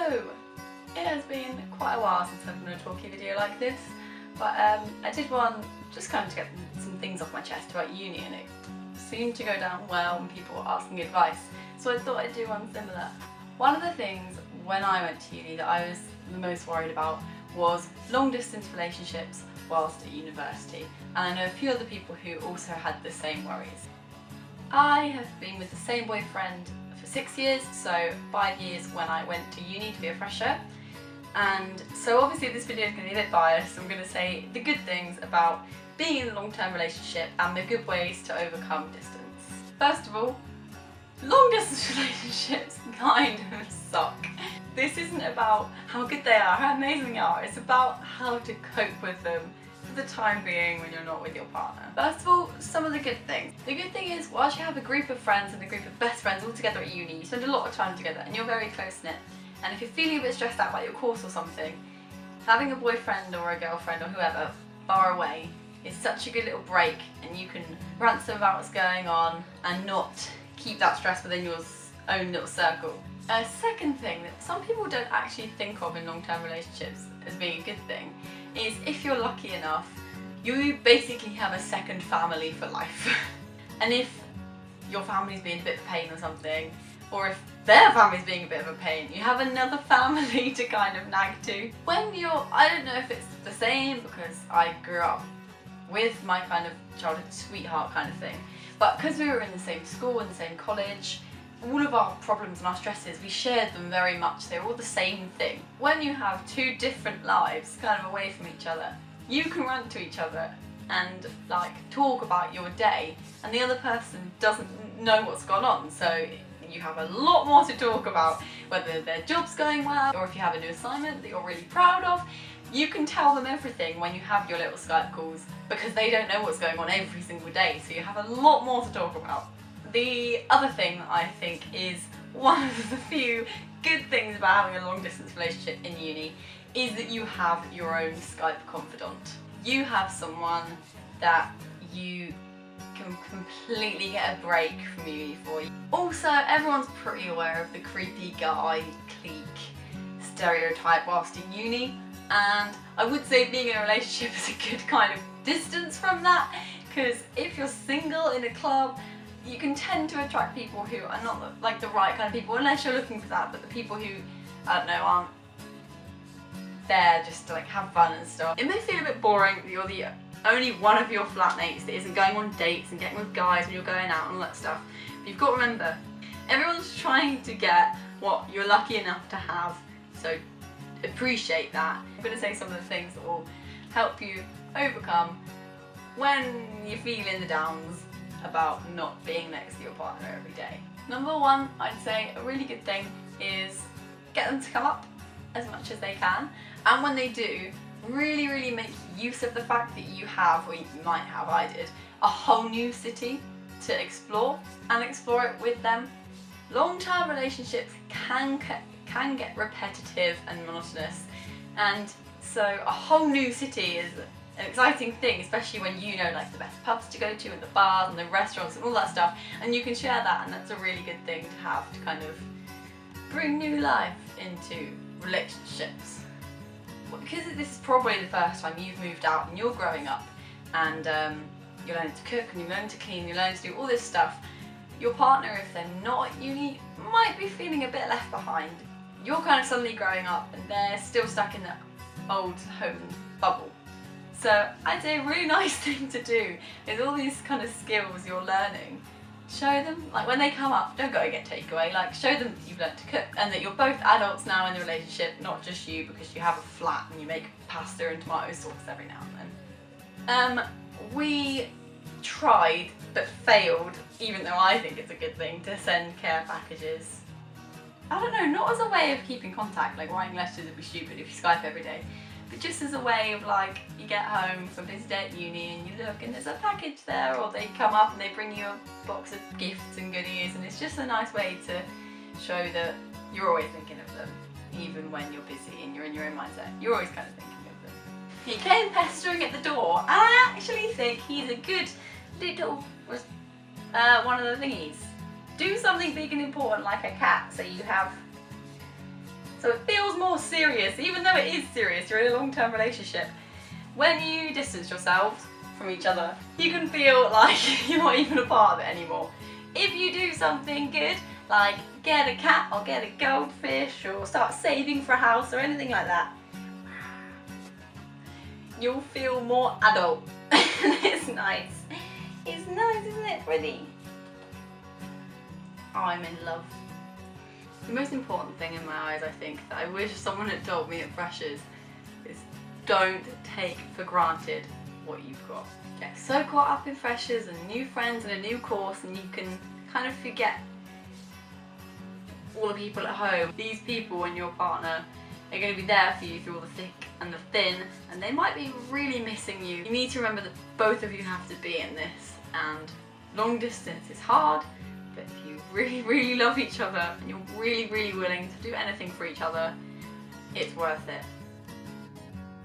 So, it has been quite a while since I've done a talkie video like this, but I did one just kind of to get some things off my chest about uni, and it seemed to go down well when people were asking advice, so I thought I'd do one similar. One of the things when I went to uni that I was the most worried about was long distance relationships whilst at university, and I know a few other people who also had the same worries. I have been with the same boyfriend for 6 years, so 5 years when I went to uni to be a fresher. And so obviously this video is going to be a bit biased. I'm going to say the good things about being in a long-term relationship and the good ways to overcome distance. First of all, long distance relationships kind of suck. This isn't about how good they are, how amazing they are, it's about how to cope with them for the time being when you're not with your partner. First of all, some of the good things. The good thing is, whilst you have a group of friends and a group of best friends all together at uni, you spend a lot of time together and you're very close-knit. And if you're feeling a bit stressed out about your course or something, having a boyfriend or a girlfriend or whoever far away is such a good little break, and you can rant some about what's going on and not keep that stress within your own little circle. A second thing that some people don't actually think of in long-term relationships as being a good thing is, if you're lucky enough, you basically have a second family for life. And if your family's being a bit of a pain or something, or if their family's being a bit of a pain, you have another family to kind of nag to. When you're, I don't know if it's the same because I grew up with my kind of childhood sweetheart kind of thing, but because we were in the same school and the same college, all of our problems and our stresses, we shared them very much. They're all the same thing. When you have two different lives kind of away from each other, you can run to each other and like talk about your day, and the other person doesn't know what's gone on, so you have a lot more to talk about, whether their job's going well or if you have a new assignment that you're really proud of. You can tell them everything when you have your little Skype calls, because they don't know what's going on every single day, so you have a lot more to talk about. The other thing I think is one of the few good things about having a long distance relationship in uni is that you have your own Skype confidant. You have someone that you can completely get a break from uni for. Also, everyone's pretty aware of the creepy guy clique stereotype whilst in uni, and I would say being in a relationship is a good kind of distance from that, because if you're single in a club, you can tend to attract people who are not like the right kind of people, unless you're looking for that, but the people who, I don't know, aren't there just to like have fun and stuff. It may feel a bit boring that you're the only one of your flatmates that isn't going on dates and getting with guys when you're going out and all that stuff. But you've got to remember, everyone's trying to get what you're lucky enough to have, so appreciate that. I'm going to say some of the things that will help you overcome when you're feeling the downs about not being next to your partner every day. Number one, I'd say a really good thing is get them to come up as much as they can, and when they do, really make use of the fact that you have, or you might have, I did, a whole new city to explore, and explore it with them. Long-term relationships can get repetitive and monotonous, and so a whole new city is an exciting thing, especially when you know like the best pubs to go to and the bars and the restaurants and all that stuff, and you can share that, and that's a really good thing to have to kind of bring new life into relationships. Because this is probably the first time you've moved out and you're growing up, and you're learning to cook and you're learning to clean, you're learning to do all this stuff, your partner, if they're not at uni, might be feeling a bit left behind. You're kind of suddenly growing up and they're still stuck in the old home bubble. So I'd say a really nice thing to do is all these kind of skills you're learning, show them, like when they come up, don't go and get takeaway, like show them that you've learned to cook and that you're both adults now in the relationship, not just you because you have a flat and you make pasta and tomato sauce every now and then. We tried but failed, even though I think it's a good thing, to send care packages. I don't know, not as a way of keeping contact, like writing letters would be stupid if you Skype every day, but just as a way of like, you get home from a busy day at uni and you look and there's a package there, or they come up and they bring you a box of gifts and goodies, and it's just a nice way to show that you're always thinking of them, even when you're busy and you're in your own mindset, you're always kind of thinking of them. He came pestering at the door, and I actually think he's a good little, one of the thingies. Do something big and important like a cat, so you have So it feels more serious, even though it is serious, you're in a long-term relationship. When you distance yourselves from each other, you can feel like you're not even a part of it anymore. If you do something good, like get a cat or get a goldfish or start saving for a house or anything like that, you'll feel more adult. It's nice. It's nice, isn't it, pretty? I'm in love. The most important thing in my eyes, I think, that I wish someone had told me at Freshers is don't take for granted what you've got. Get so caught up in Freshers and new friends and a new course, and you can kind of forget all the people at home. These people and your partner are going to be there for you through all the thick and the thin, and they might be really missing you. You need to remember that both of you have to be in this, and long distance is hard, but if you really, really love each other and you're really, really willing to do anything for each other, it's worth it.